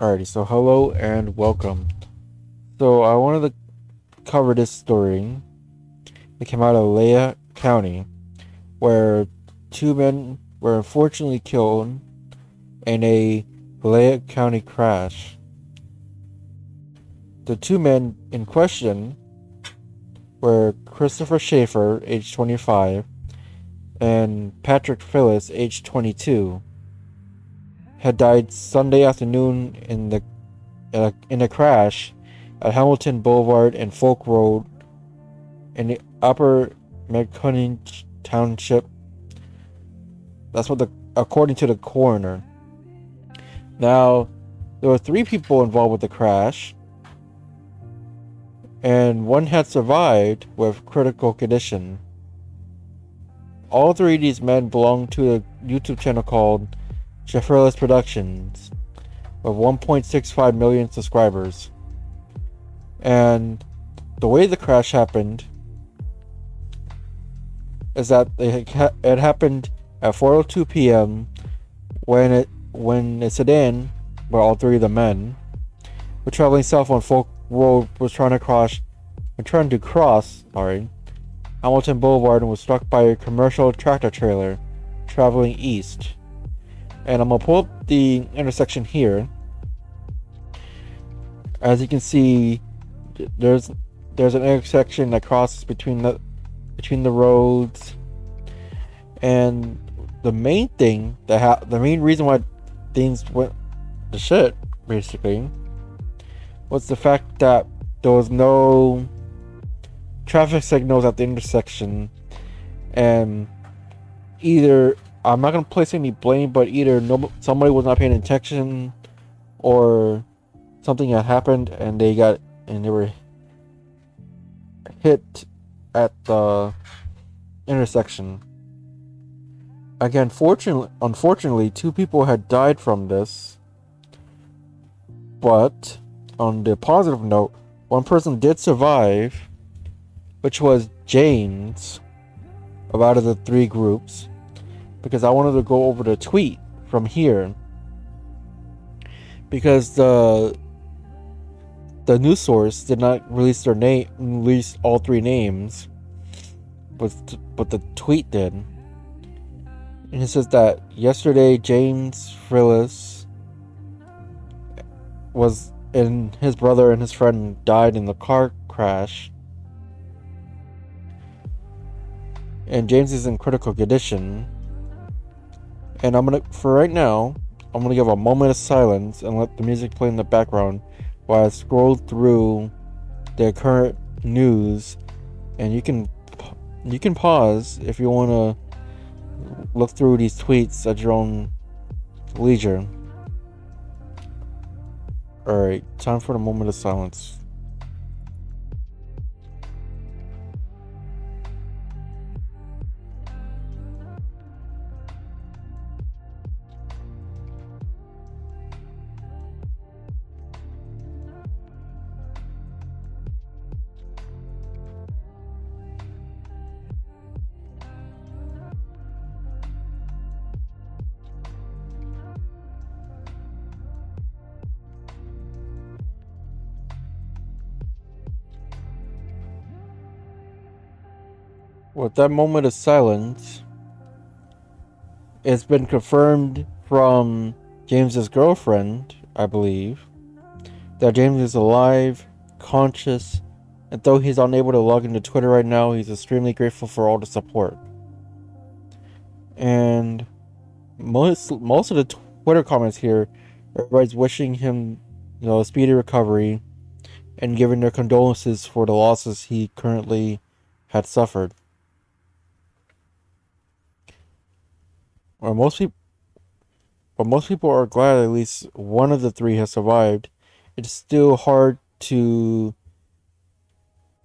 Alrighty, so hello and welcome. So I wanted to cover this story. It came out of Leah County, where two men were unfortunately killed in a Leah County crash. The two men in question were Christopher Schaefer, age 25, and Patrick Phillips, age 22, had died Sunday afternoon in a crash at Hamilton Boulevard and Folk Road in the Upper Maconinge Township. That's according to the coroner. Now, there were 3 people involved with the crash, and one had survived with critical condition. All 3 of these men belong to a YouTube channel called Schaffrillas Productions, with 1.65 million subscribers. And the way the crash happened is that it happened at 4:02 p.m. when a sedan, where all 3 of the men were traveling south on Folk Road, was trying to cross Hamilton Boulevard and was struck by a commercial tractor trailer traveling east. And I'm gonna pull up the intersection here. As you can see, there's an intersection that crosses between the roads, and the main reason why things went to shit basically was the fact that there was no traffic signals at the intersection, and either I'm not gonna place any blame, but either somebody was not paying attention, or something had happened and they were hit at the intersection. Again, unfortunately, 2 people had died from this, but on the positive note, 1 person did survive, which was James, out of the 3 groups, because I wanted to go over the tweet from here, because the news source did not release all 3 names, but the tweet did. And it says that yesterday James Frillis and his brother and his friend died in the car crash, and James is in critical condition. And for right now, I'm gonna give a moment of silence and let the music play in the background while I scroll through the current news. And you can pause if you want to look through these tweets at your own leisure. Alright, time for the moment of silence. With that moment of silence, it's been confirmed from James's girlfriend, I believe, that James is alive, conscious, and though he's unable to log into Twitter right now, he's extremely grateful for all the support. And most of the Twitter comments here, everybody's wishing him, a speedy recovery and giving their condolences for the losses he currently had suffered. Or most people are glad at least one of the 3 has survived. It's still hard to.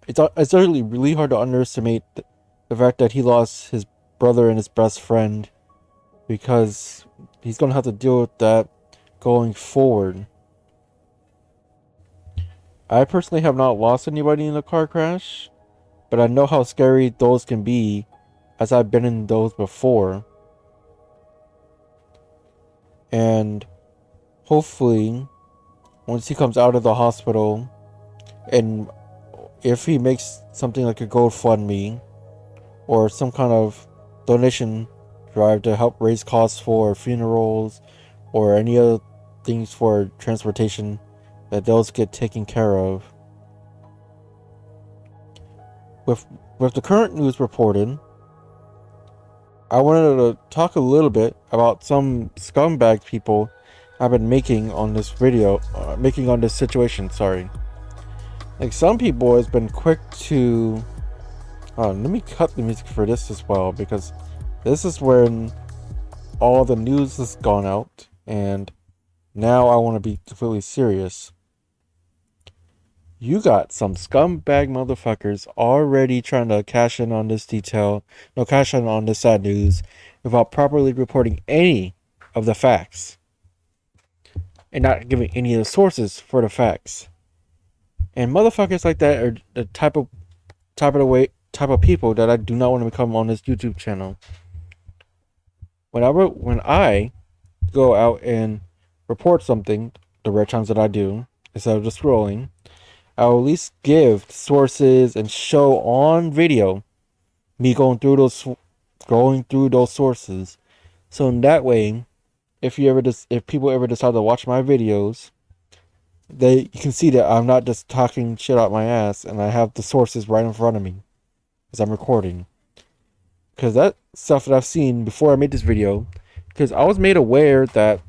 It's really hard to underestimate the fact that he lost his brother and his best friend, because he's gonna have to deal with that going forward. I personally have not lost anybody in a car crash, but I know how scary those can be, as I've been in those before. And hopefully once he comes out of the hospital, and if he makes something like a GoFundMe or some kind of donation drive to help raise costs for funerals or any other things for transportation, that those get taken care of. With the current news reported, I wanted to talk a little bit about some scumbag people I've been making on this video, making on this situation. Sorry, like some people has been quick to. Let me cut the music for this as well, because this is when all the news has gone out, and now I want to be completely serious. You got some scumbag motherfuckers already trying to cash in on this cash in on this sad news without properly reporting any of the facts and not giving any of the sources for the facts. And motherfuckers like that are the type of people that I do not want to become on this YouTube channel. When I go out and report something, the rare times that I do, instead of just scrolling, I'll at least give sources and show on video me going through those sources. So in that way, if people ever decide to watch my videos, you can see that I'm not just talking shit out my ass, and I have the sources right in front of me as I'm recording. Because that stuff that I've seen before I made this video, because I was made aware that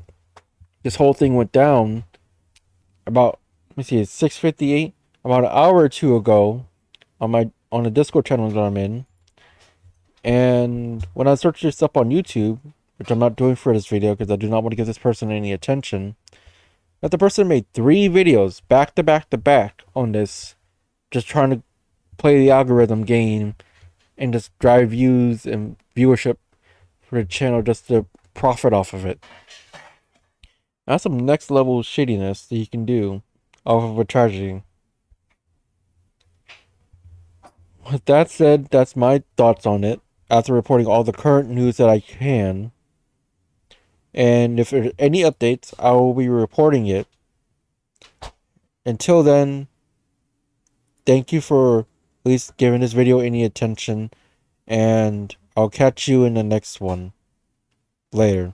this whole thing went down about, let me see, it's 6:58. About an hour or two ago on the Discord channel that I'm in. And when I searched this up on YouTube, which I'm not doing for this video because I do not want to give this person any attention, that the person made 3 videos back to back to back on this, just trying to play the algorithm game and just drive views and viewership for the channel just to profit off of it. That's some next level shittiness that you can do off of a tragedy. With that said, that's my thoughts on it after reporting all the current news that I can. And if there are any updates, I will be reporting it. Until then, thank you for at least giving this video any attention, and I'll catch you in the next one. Later.